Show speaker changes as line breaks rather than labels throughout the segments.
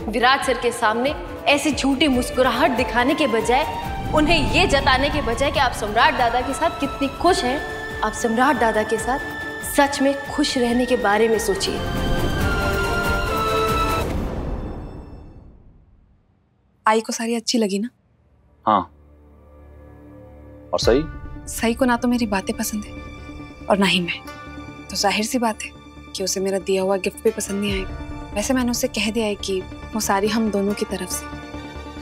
Virat sir के सामने ऐसी झूठी मुस्कुराहट दिखाने के बजाय, उन्हें ये जताने के बजाय कि आप सम्राट दादा के साथ कितनी खुश हैं, आप सम्राट दादा के साथ सच में खुश रहने के बारे में सोचिए।
आई को सारी अच्छी लगी ना?
हाँ। और सही?
सही को ना तो मेरी बातें पसंद है और ना ही मैं, तो जाहिर सी बात है कि उसे मेरा दिया हुआ गिफ्ट भी पसंद नहीं आएगा। वैसे मैंने उससे कह दिया है कि वो साड़ी हम दोनों की तरफ से।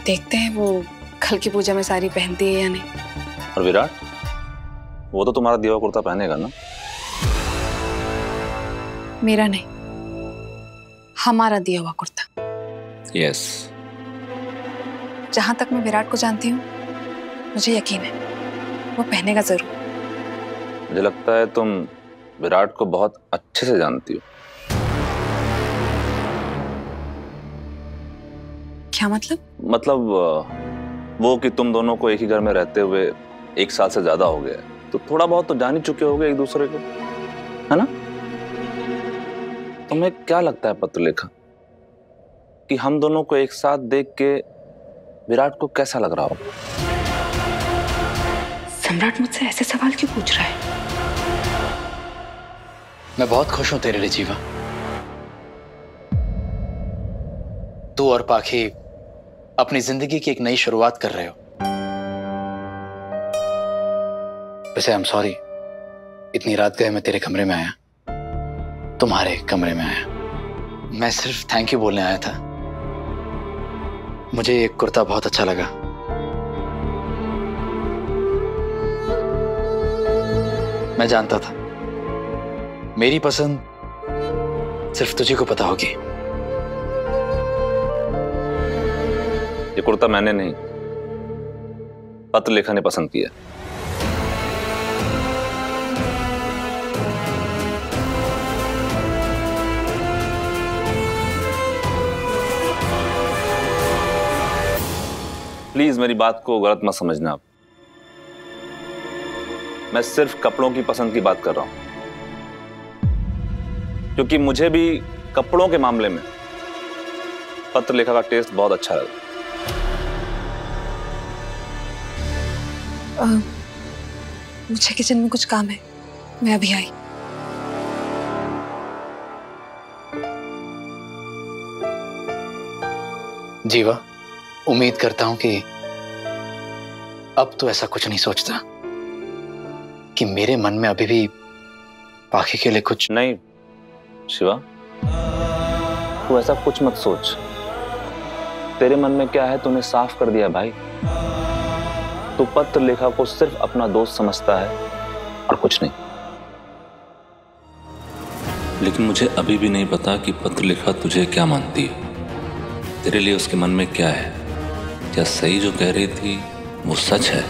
देखते हैं वो कल की पूजा में साड़ी पहनती है या नहीं।
और विराट, वो तो तुम्हारा दिया हुआ कुर्ता पहनेगा ना?
मेरा नहीं, हमारा दिया हुआ कुर्ता।
यस।
जहां तक मैं विराट को जानती हूँ, मुझे यकीन है वो पहनेगा जरूर।
मुझे लगता है तुम विराट को बहुत अच्छे से जानती हो।
क्या मतलब?
मतलब वो कि तुम दोनों को एक ही घर में रहते हुए 1 साल से ज्यादा हो गया, तो थोड़ा बहुत तो जान ही चुके होगे एक दूसरे को, है ना? तुम्हें क्या लगता है पत्रलेखा कि हम दोनों को एक साथ देख के विराट को कैसा लग रहा होगा?
सम्राट मुझसे ऐसे सवाल क्यों पूछ रहा है?
मैं बहुत खुश हूं तेरे लिए जीवा। तू और पाखी अपनी जिंदगी की एक नई शुरुआत कर रहे हो। वैसे आई एम सॉरी, इतनी रात गए मैं तेरे कमरे में आया, तुम्हारे कमरे में आया। मैं सिर्फ थैंक यू बोलने आया था। मुझे ये कुर्ता बहुत अच्छा लगा। मैं जानता था मेरी पसंद सिर्फ तुझे को पता होगी।
ये कुर्ता मैंने नहीं, पत्रलेखा ने पसंद किया। प्लीज मेरी बात को गलत मत समझना आप। मैं सिर्फ कपड़ों की पसंद की बात कर रहा हूं, क्योंकि मुझे भी कपड़ों के मामले में पत्रलेखा का टेस्ट बहुत अच्छा लगा।
मुझे किचन में कुछ काम है, मैं अभी आई।
जीवा, उम्मीद करता हूं कि अब तो ऐसा कुछ नहीं सोचता कि मेरे मन में अभी भी पाखी के लिए कुछ।
नहीं शिवा, तू ऐसा कुछ मत सोच। तेरे मन में क्या है तूने साफ कर दिया भाई। तू पत्रलेखा को सिर्फ अपना दोस्त समझता है और कुछ नहीं।
लेकिन मुझे अभी भी नहीं पता कि पत्रलेखा तुझे क्या मानती है। तेरे लिए उसके मन में क्या है? क्या सही जो कह रही थी वो सच है?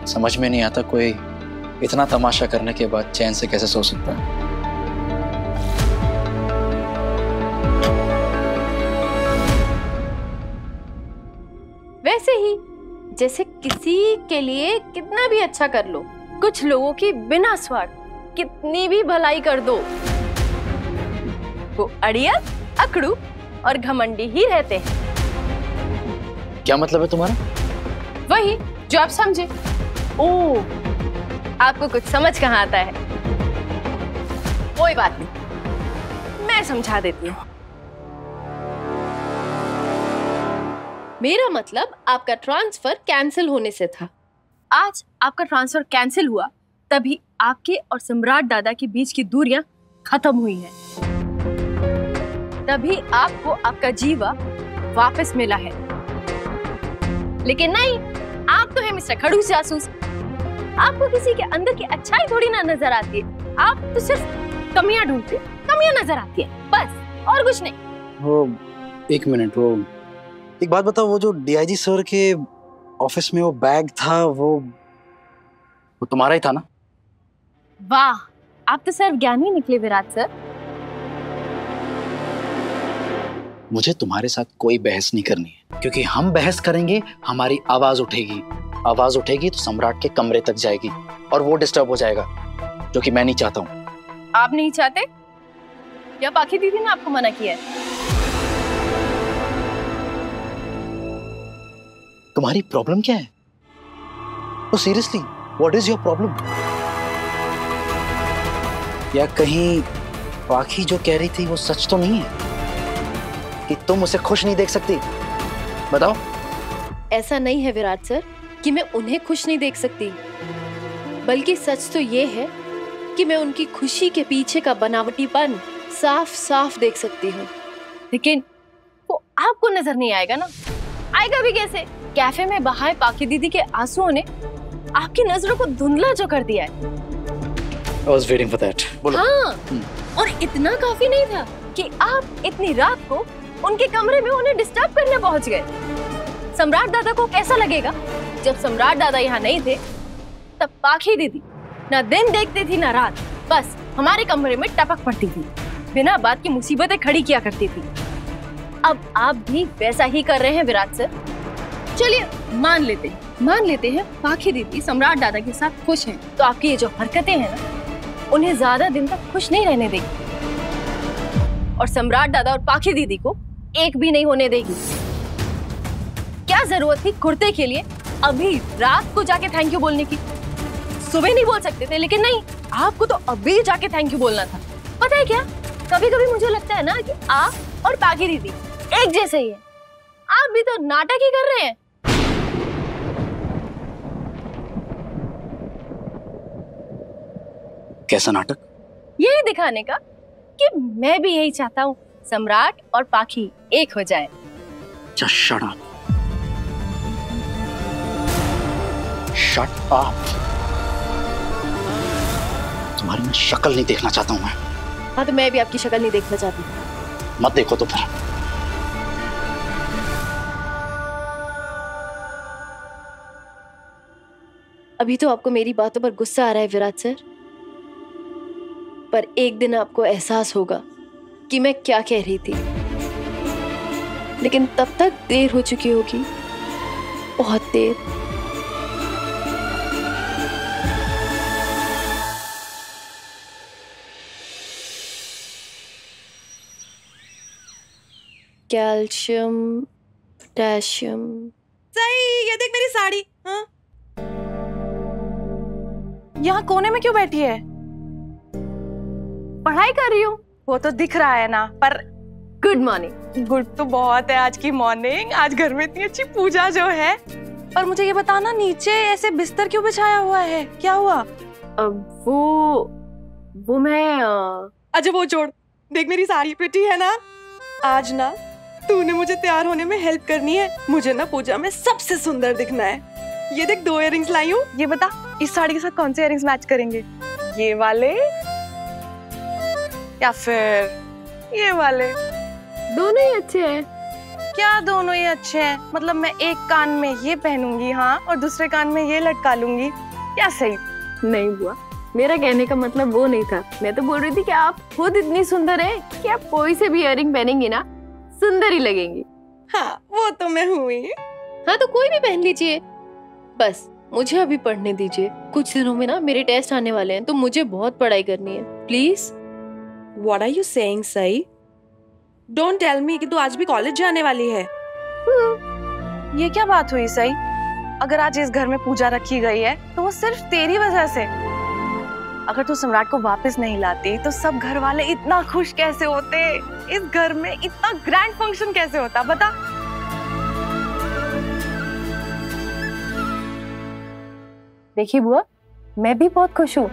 समझ में नहीं आता कोई इतना तमाशा करने के बाद चैन से कैसे सो सकता है।
वैसे ही जैसे किसी के लिए कितना भी अच्छा कर लो, कुछ लोगों की बिना स्वार्थ कितनी भी भलाई कर दो, वो अड़ियल, अकड़ू और घमंडी ही रहते हैं।
क्या मतलब है तुम्हारा?
वही जो आप समझे। ओह, आपको कुछ समझ कहाँ आता है। कोई बात नहीं, मैं समझा देती हूँ। मेरा मतलब आपका ट्रांसफर कैंसिल होने से था। आज आपका ट्रांसफर कैंसिल हुआ, तभी आपके और सम्राट दादा के बीच की दूरियां खत्म हुई हैं। तभी आपको आपका जीवा वापस मिला है। लेकिन नहीं, आप तो है मिस्टर खड़ूस जासूस। आपको किसी के अंदर की अच्छाई थोड़ी ना नजर आती है। आप तो सिर्फ कमियां ढूंढते हैं, कमियां नजर आती है बस, और कुछ नहीं।
वो एक मिनट, वो एक बात बताओ, वो जो डीआईजी सर के ऑफिस में वो बैग था, वो तुम्हारा ही था ना?
वाह, आप तो सिर्फ ज्ञानी निकले विराट सर।
मुझे तुम्हारे साथ कोई बहस नहीं करनी है, क्योंकि हम बहस करेंगे हमारी आवाज उठेगी। आवाज उठेगी तो सम्राट के कमरे तक जाएगी और वो डिस्टर्ब हो जाएगा, जो कि मैं नहीं चाहता हूँ।
आप नहीं चाहते या पाखी दीदी ने आपको मना किया है?
तुम्हारी प्रॉब्लम क्या है? तो seriously, what is your problem? या कहीं पाखी जो कह रही थी वो सच तो नहीं है कि तुम उसे खुश नहीं देख सकती? बताओ।
ऐसा नहीं है विराट सर कि मैं उन्हें खुश नहीं देख सकती, बल्कि सच तो ये है कि मैं उनकी खुशी के पीछे का बनावटीपन साफ साफ देख सकती हूँ। लेकिन वो आपको नजर नहीं आएगा ना। आएगा भी कैसे? कैफे में बहाए पाखी दीदी के आंसुओं ने आपकी नजरों को धुंधला जो कर दिया है।
I was waiting for that. बोलो।
हाँ, और इतना काफी नहीं था कि आप इतनी रात को उनके कमरे में उन्हें डिस्टर्ब करने पहुंच गए। सम्राट दादा को कैसा लगेगा जब सम्राट दादा यहाँ नहीं थे? तब पाखी दीदी ना दिन देखती थी ना रात, बस हमारे कमरे में टपक पड़ती थी, बिना बात की मुसीबतें खड़ी किया करती थी। अब आप भी वैसा ही कर रहे हैं विराट सर। चलिए मान लेते हैं पाखी दीदी सम्राट दादा के साथ खुश हैं, तो आपकी ये जो हरकतें हैं ना, उन्हें ज्यादा दिन तक खुश नहीं रहने देगी और सम्राट दादा और पाखी दीदी को एक भी नहीं होने देगी। क्या जरूरत थी कुर्ते के लिए अभी रात को जाके थैंक यू बोलने की? सुबह नहीं बोल सकते थे, लेकिन नहीं, आपको तो अभी जाके थैंक यू बोलना था। पता है क्या, कभी कभी मुझे लगता है ना कि आप और पाखी दीदी एक जैसे ही है। आप भी तो नाटक ही कर रहे हैं।
कैसा नाटक?
यही दिखाने का कि मैं भी यही चाहता हूँ, सम्राट और पाखी एक हो जाए।
Just shut up. Shut up. तुम्हारी मैं शक्ल नहीं देखना चाहता हूँ मैं।
हाँ, तो मैं भी आपकी शक्ल नहीं देखना चाहती।
मत देखो तो फिर।
अभी तो आपको मेरी बातों पर गुस्सा आ रहा है विराट सर, पर एक दिन आपको एहसास होगा कि मैं क्या कह रही थी। लेकिन तब तक देर हो चुकी होगी, बहुत देर। Calcium, potassium.
सही, ये देख मेरी साड़ी। हाँ, यहाँ कोने में क्यों बैठी है?
पढ़ाई कर रही हूँ।
वो तो दिख रहा है ना, पर
गुड मॉर्निंग।
गुड तो बहुत है आज की मॉर्निंग। आज घर में इतनी अच्छी पूजा जो है। पर मुझे ये बताना, नीचे ऐसे बिस्तर क्यों बिछाया हुआ है? क्या हुआ?
वो मैं
अच्छा वो छोड़, देख मेरी साड़ी प्रिटी है ना। आज ना तूने मुझे तैयार होने में हेल्प करनी है। मुझे ना पूजा में सबसे सुंदर दिखना है। ये देख 2 इयररिंग्स लाई हूँ। ये बता, इस साड़ी के साथ कौन से इयररिंग्स मैच करेंगे? ये वाले या फिर ये वाले?
दोनों ही अच्छे हैं।
क्या दोनों ही अच्छे हैं? मतलब मैं एक कान में ये पहनूंगी, हाँ, और दूसरे कान में ये लटका लूंगी, क्या सही?
नहीं बुआ, मेरा कहने का मतलब वो नहीं था। मैं तो बोल रही थी कि आप खुद इतनी सुंदर हैं कि आप कोई से भी इयररिंग पहनेंगी ना, सुंदर ही लगेंगी।
हाँ, वो तो मैं हुई।
हाँ, तो कोई भी पहन लीजिए, बस मुझे अभी पढ़ने दीजिए। कुछ दिनों में ना मेरे टेस्ट आने वाले हैं, तो मुझे बहुत पढ़ाई करनी है। Please.
What are you saying, Sai? Don't tell me कि तू आज भी कॉलेज जाने वाली है। ये क्या बात हुई सई? अगर आज इस घर में पूजा रखी गई है तो वो सिर्फ तेरी वजह से। अगर तू सम्राट को वापस नहीं लाती तो सब घर वाले इतना खुश कैसे होते? इस घर में इतना ग्रैंड फंक्शन कैसे होता, बता?
देखिए बुआ, मैं भी बहुत खुश हूँ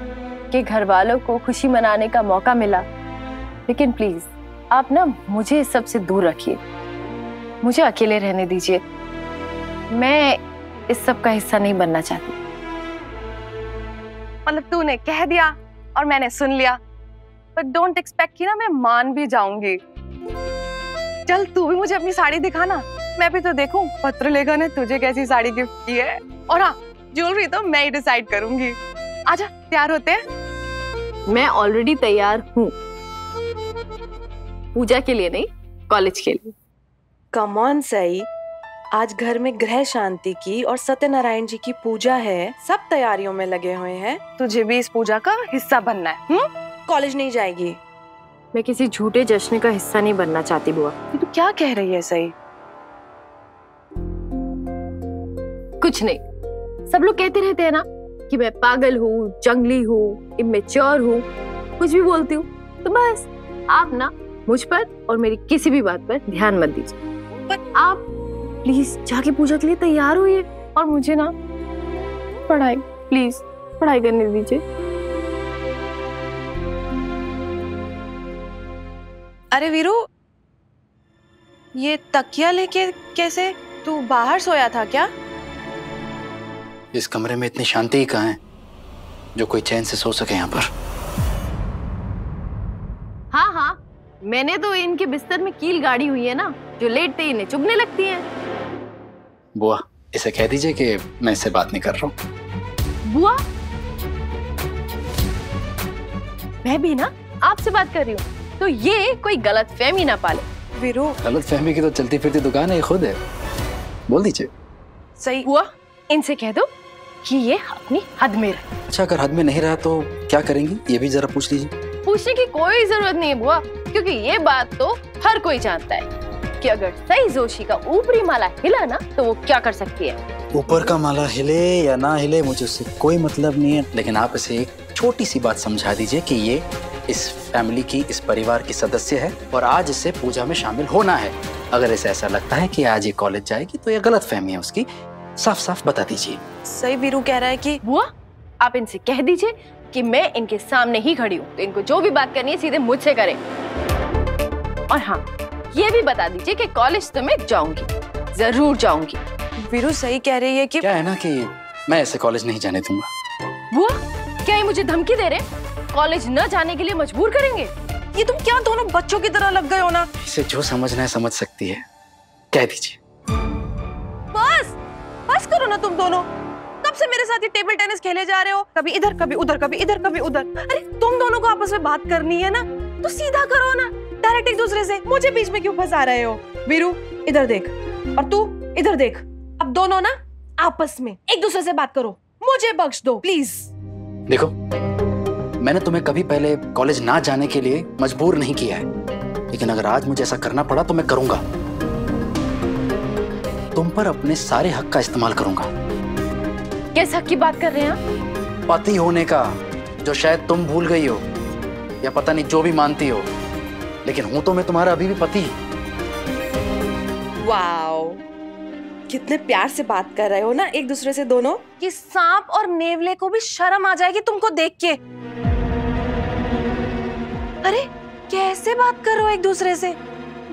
कि घर वालों को खुशी मनाने का मौका मिला, लेकिन प्लीज आप ना मुझे इस सब से दूर रखिए। मुझे अकेले रहने दीजिए। मैं इस सब का हिस्सा नहीं बनना चाहती।
मतलब तूने कह दिया और मैंने सुन लिया, पर डोंट एक्सपेक्ट कि ना मैं मान भी जाऊंगी। चल तू भी मुझे अपनी साड़ी दिखाना, मैं भी तो देखूं पत्रलेखा ने तुझे कैसी साड़ी गिफ्ट की है। और हाँ, ज्वेलरी तो मैं ही डिसाइड करूंगी। आजा, तैयार होते हैं।
मैं ऑलरेडी तैयार हूँ, पूजा के लिए नहीं, कॉलेज के लिए।
कम ऑन सई, आज घर में ग्रह शांति की और सत्यनारायण जी की पूजा है, सब तैयारियों में लगे हुए हैं। तुझे भी इस पूजा का हिस्सा बनना है। कॉलेज नहीं जाएगी?
मैं किसी झूठे जश्न का हिस्सा नहीं बनना चाहती बुआ।
ये तू क्या कह रही है सई?
कुछ नहीं, सब लोग कहते रहते हैं ना कि मैं पागल हूँ, जंगली हूँ, इमेच्योर हूँ, कुछ भी बोलती हूँ। तो बस आप ना मुझ पर और मेरी किसी भी बात पर ध्यान मत दीजिए। पर आप प्लीज जाके पूजा के लिए तैयार होइए और मुझे ना प्लीज पढ़ाई करने दीजिए।
अरे वीरू, ये तकिया लेके कैसे? तू बाहर सोया था क्या?
इस कमरे में इतनी शांति ही कहाँ है जो कोई चैन से सो सके यहाँ पर?
हाँ, मैंने तो इनके बिस्तर में कील गाड़ी हुई है ना, जो लेटते ही इन्हें चुभने लगती है।
बुआ, इसे कह दीजिए कि मैं इससे बात नहीं कर रहा हूँ।
बुआ, मैं भी ना आपसे बात कर रही हूँ, तो ये कोई गलत फहमी ना पाले।
वीरू,
गलत फहमी की तो चलती फिरती दुकान है, खुद है, बोल दीजिए।
सही
बुआ, इनसे कह दो कि ये अपनी हद में रहे।
अच्छा, अगर हद में नहीं रहा तो क्या करेंगी, ये भी जरा पूछ लीजिए।
पूछने की कोई जरूरत नहीं है बुआ, क्योंकि ये बात तो हर कोई जानता है कि अगर सई जोशी का ऊपरी माला हिला ना तो वो क्या कर सकती है।
ऊपर का माला हिले या ना हिले मुझे उससे कोई मतलब नहीं है, लेकिन आप इसे एक छोटी सी बात समझा दीजिए कि ये इस फैमिली की, इस परिवार की सदस्य है और आज इसे पूजा में शामिल होना है। अगर इसे ऐसा लगता है कि आज ये कॉलेज जाएगी तो ये गलत फहमी है उसकी, साफ साफ बता दीजिए।
सही वीरू कह रहा है कि
बुआ, आप इनसे कह दीजिए कि मैं इनके सामने ही खड़ी हूँ, तो इनको जो भी बात करनी है सीधे मुझसे करें। और हाँ, ये भी बता दीजिए कि कॉलेज तो मैं जाऊंगी, जरूर जाऊंगी।
वीरू सही कह रही है कि
क्या है ना कि मैं ऐसे कॉलेज नहीं जाने दूंगा।
बुआ, क्या ये मुझे धमकी दे रहे? कॉलेज न जाने के लिए मजबूर करेंगे?
ये तुम क्या दोनों बच्चों की तरह लग गए हो ना?
इसे जो समझना है समझ सकती है, कह दीजिए।
बस करो ना तुम दोनों, कब से मेरे साथ ये टेबल टेनिस खेले जा रहे हो? कभी इधर कभी उधर, कभी इधर कभी उधर। अरे तुम दोनों को आपस में बात करनी है ना तो सीधा करो ना, डायरेक्ट एक दूसरे से। मुझे बीच में क्यों फंसा रहे हो? वीरू इधर देख और तू इधर देख। अब दोनों ना आपस में एक दूसरे से बात करो, मुझे बख्श दो प्लीज।
देखो, मैंने तुम्हें कभी पहले कॉलेज ना जाने के लिए मजबूर नहीं किया है, लेकिन अगर आज मुझे ऐसा करना पड़ा तो मैं करूंगा। तुम पर अपने सारे हक का इस्तेमाल करूंगा।
किस हक की बात कर रहे हैं आप?
पति होने का, जो शायद तुम भूल गई हो या पता नहीं जो भी मानती हो, लेकिन हूं तो मैं तुम्हारा अभी भी पति।
वाओ, कितने प्यार से बात कर रहे हो ना एक दूसरे से दोनों, कि सांप और नेवले को भी शर्म आ जाएगी तुमको देख के। अरे कैसे बात कर रहे हो एक दूसरे से?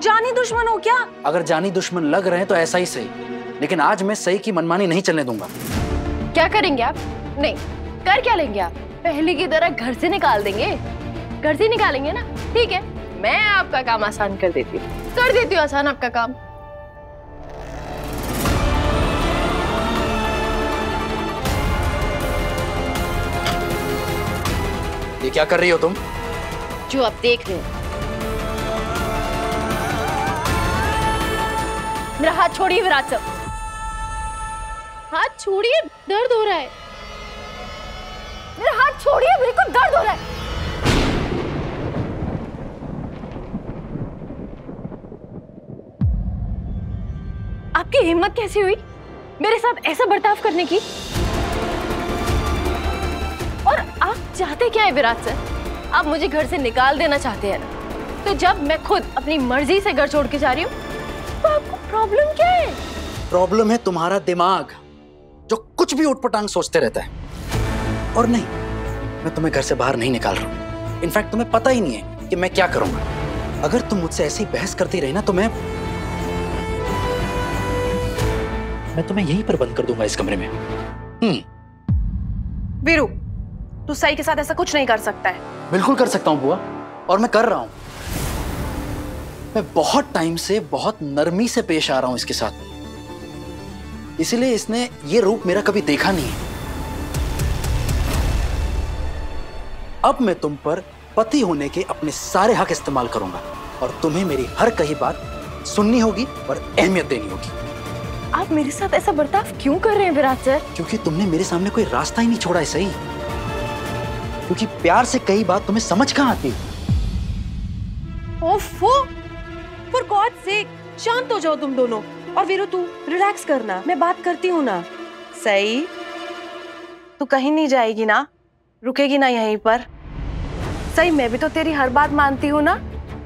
जानी दुश्मन हो क्या?
अगर जानी दुश्मन लग रहे हैं तो ऐसा ही सही, लेकिन आज मैं सही की मनमानी नहीं चलने दूंगा।
क्या करेंगे आप? नहीं, कर क्या लेंगे आप? पहले की तरह घर से निकाल देंगे? घर से निकालेंगे ना, ठीक है, मैं आपका काम आसान कर देती हूँ, आसान आपका काम।
ये क्या कर रही हो तुम?
जो आप देख रहे हैं। मेरा हाथ छोड़िए विराट सर, हाथ छोड़िए, दर्द हो रहा है। मेरा हाथ छोड़िए, मेरे को दर्द हो रहा है। आपकी हिम्मत कैसी हुई मेरे साथ ऐसा बर्ताव करने की? और आप चाहते क्या है विराट सर? आप मुझे घर से निकाल देना चाहते हैं ना? तो जब मैं खुद अपनी मर्जी से घर छोड़ के जा रही हूँ तो आपको प्रॉब्लम क्या है?
प्रॉब्लम है तुम्हारा दिमाग, जो कुछ भी उठपटांग सोचते रहता है। और नहीं, मैं तुम्हें घर से बाहर नहीं निकाल रहा हूँ। इनफैक्ट तुम्हें पता ही नहीं है कि मैं क्या करूंगा। अगर तुम मुझसे ऐसी बहस करती रही ना तो मैं तुम्हें यहीं पर बंद कर दूंगा इस कमरे में।
वीरू, तू सही के साथ ऐसा कुछ नहीं कर सकता है।
बिल्कुल कर सकता हूँ बुआ, और मैं कर रहा हूँ। मैं बहुत टाइम से बहुत नरमी से पेश आ रहा हूं इसके साथ, इसलिए इसने ये रूप मेरा कभी देखा नहीं है। अब मैं तुम पर पति होने के अपने सारे हक इस्तेमाल करूंगा और तुम्हें मेरी हर कही बात सुननी होगी और अहमियत देनी होगी।
आप मेरे साथ ऐसा बर्ताव क्यों कर रहे हैं विराट सर?
क्योंकि तुमने मेरे सामने कोई रास्ता ही नहीं छोड़ा है। सही, क्योंकि प्यार से कई बात तुम्हें समझ कहाँ आती।
ओफो, फॉर गॉड सेक, शांत हो जाओ तुम दोनों। और वीरू तू रिलैक्स करना, मैं बात करती हूँ ना। सही, तू कहीं नहीं जाएगी ना, रुकेगी ना यहीं पर? सही, मैं भी तो तेरी हर बात मानती हूँ ना,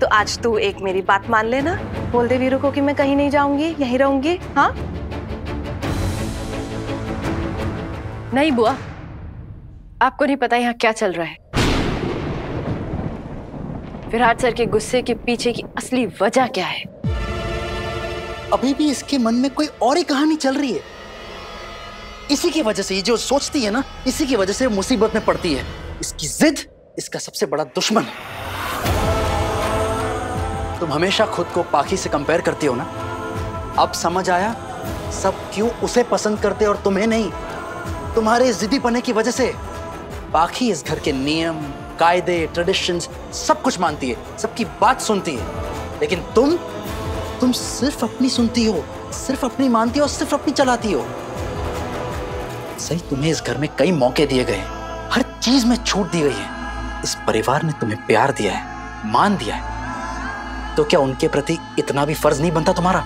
तो आज तू एक मेरी बात मान लेना। बोल दे वीरू को कि मैं कहीं नहीं जाऊंगी, यहीं रहूंगी। हाँ?
नहीं बुआ, आपको नहीं पता यहाँ क्या चल रहा है। विराट सर के गुस्से के पीछे की असली वजह क्या है?
अभी भी इसके मन में कोई और ही कहानी चल रही है। इसी की वजह से ये जो सोचती है ना, इसी की वजह से मुसीबत में पड़ती है। इसकी जिद इसका सबसे बड़ा दुश्मन है। तुम हमेशा खुद को पाखी से कंपेयर करती हो ना, अब समझ आया सब क्यों उसे पसंद करते और तुम्हें नहीं। तुम्हारे जिद्दीपने की वजह से पाखी इस घर के नियम, कायदे, ट्रेडिशंस सब कुछ मानती है, सबकी बात सुनती है, लेकिन तुम सिर्फ अपनी सुनती हो, सिर्फ अपनी मानती हो, सिर्फ अपनी चलाती हो। सही, तुम्हें इस घर में कई मौके दिए गए, हर चीज में छूट दी गई है। इस परिवार ने तुम्हें प्यार दिया है, मान दिया है, तो क्या उनके प्रति इतना भी फर्ज नहीं बनता तुम्हारा?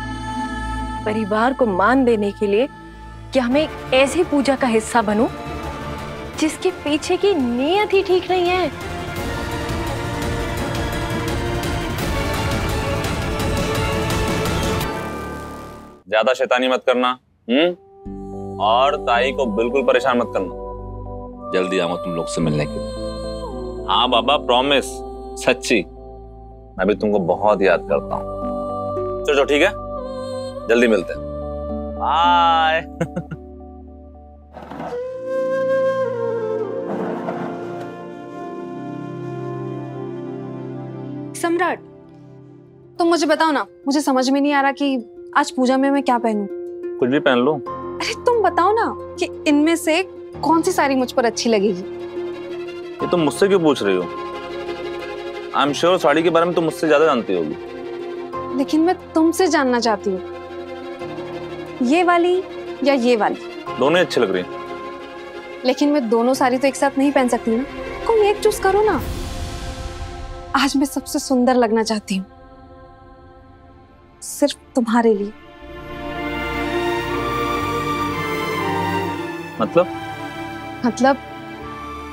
परिवार को मान देने के लिए क्या हमें एक ऐसी पूजा का हिस्सा बनूं जिसके पीछे की नीयत ही ठीक नहीं है?
ज्यादा शैतानी मत करना, और ताई को बिल्कुल परेशान मत करना।
जल्दी आऊंगा तुम लोग से मिलने के लिए।
हाँ बाबा, प्रॉमिस, सच्ची। मैं भी तुमको बहुत याद करता हूँ। चलो ठीक है, जल्दी मिलते हैं। बाय।
सम्राट, तुम मुझे बताओ ना, मुझे समझ में नहीं आ रहा कि आज पूजा में मैं क्या पहनूं।
कुछ भी पहन लो।
अरे तुम बताओ ना कि इनमें से कौन सी साड़ी मुझ पर अच्छी लगेगी।
ये तुम मुझसे क्यों पूछ रही हो? आई एम श्योर साड़ी के बारे में तुम मुझसे ज्यादा जानती होगी।
लेकिन मैं तुमसे जानना चाहती हूँ, ये वाली या ये वाली?
दोनों अच्छी लग रही हैं।
लेकिन मैं दोनों साड़ी तो एक साथ नहीं पहन सकती ना, कोई एक चूज करो ना। आज मैं सबसे सुंदर लगना चाहती हूँ, सिर्फ तुम्हारे लिए। मतलब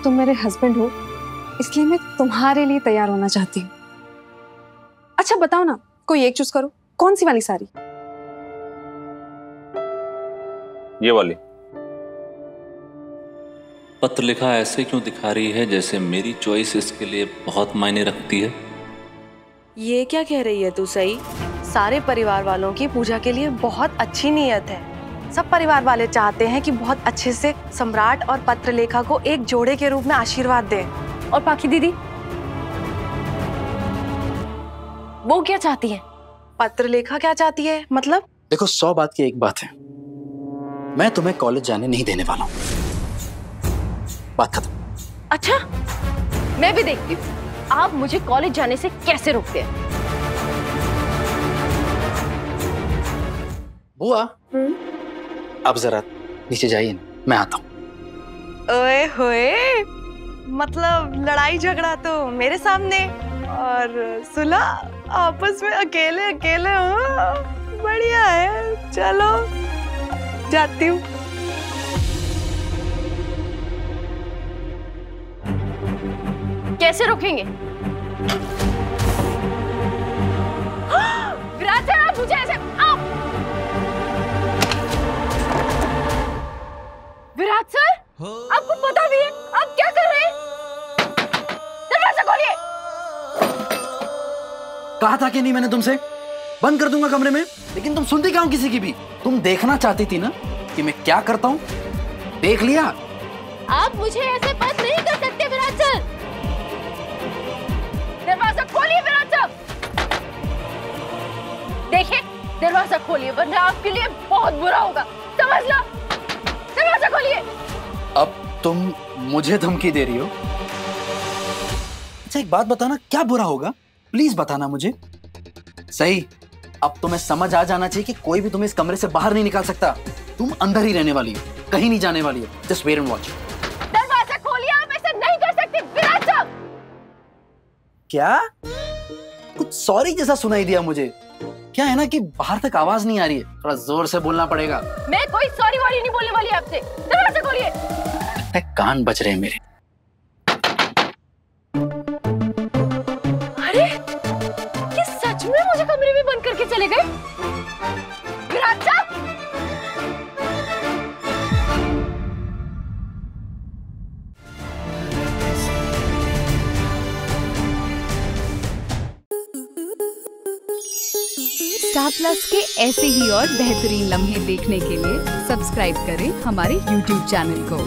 तुम मेरे हस्बैंड हो, इसलिए मैं तुम्हारे लिए तैयार होना चाहती हूँ। अच्छा बताओ ना, कोई एक चूज करो, कौन सी वाली साड़ी?
ये वाली।
पत्र लिखा ऐसे क्यों दिखा रही है जैसे मेरी चॉइस इसके लिए बहुत मायने रखती है?
ये क्या कह रही है तू? सही, सारे परिवार वालों की पूजा के लिए बहुत अच्छी नीयत है। सब परिवार वाले चाहते हैं कि बहुत अच्छे से सम्राट और पत्रलेखा को एक जोड़े के रूप में आशीर्वाद दें।
और पाखी दीदी, वो क्या चाहती है?
पत्रलेखा क्या चाहती है मतलब?
देखो, 100 बात की एक बात है, मैं तुम्हें कॉलेज जाने नहीं देने वाला हूँ। बात खत्म।
अच्छा, मैं भी देखती हूँ आप मुझे कॉलेज जाने से कैसे रोकते हैं।
बुआ, अब जरा नीचे जाइए ना, मैं आता हूँ।
ओए होए, मतलब लड़ाई झगड़ा तो मेरे सामने और सुलह आपस में अकेले अकेले। बढ़िया है, चलो जाती हूँ।
कैसे रोकेंगे? विराट सर, आप मुझे ऐसे विराट सर, आपको पता भी है आप क्या कर रहे हैं? दरवाजा खोलिए।
कहा था कि नहीं मैंने तुमसे, बंद कर दूंगा कमरे में, लेकिन तुम सुनती क्यों किसी की भी? तुम देखना चाहती थी ना कि मैं क्या करता हूँ, देख लिया।
आप मुझे ऐसे बात नहीं कर सकते विराट सर। दरवाजा खोलिए विराट सर। देखिए, दरवाजा खोलिए वरना आपके लिए बहुत बुरा होगा, समझ लो। दरवाजा खोलिए।
अब तुम मुझे धमकी दे रही हो? अच्छा एक बात बताना, क्या बुरा होगा? प्लीज बताना मुझे। सही, अब तुम्हें समझ आ जाना चाहिए कि कोई भी तुम्हें इस कमरे से बाहर नहीं निकाल सकता। तुम अंदर ही रहने वाली हो, कहीं नहीं जाने वाली हो। Just wait and watch.
दरवाजा खोलिए, आप ऐसा नहीं कर सकते विराट साहब।
क्या? कुछ सॉरी जैसा सुनाई दिया मुझे। क्या है ना कि बाहर तक आवाज नहीं आ रही है, थोड़ा जोर से बोलना पड़ेगा।
मैं कोई सॉरी वॉरी नहीं बोलने वाली आपसे। दरवाजा खोलिए।
कान बज रहे हैं मेरे।
अरे ये सच में मुझे कमरे में बंद करके चले गए? विराट साहब!
स्टार प्लस के ऐसे ही और बेहतरीन लम्हे देखने के लिए सब्सक्राइब करें हमारे YouTube चैनल को।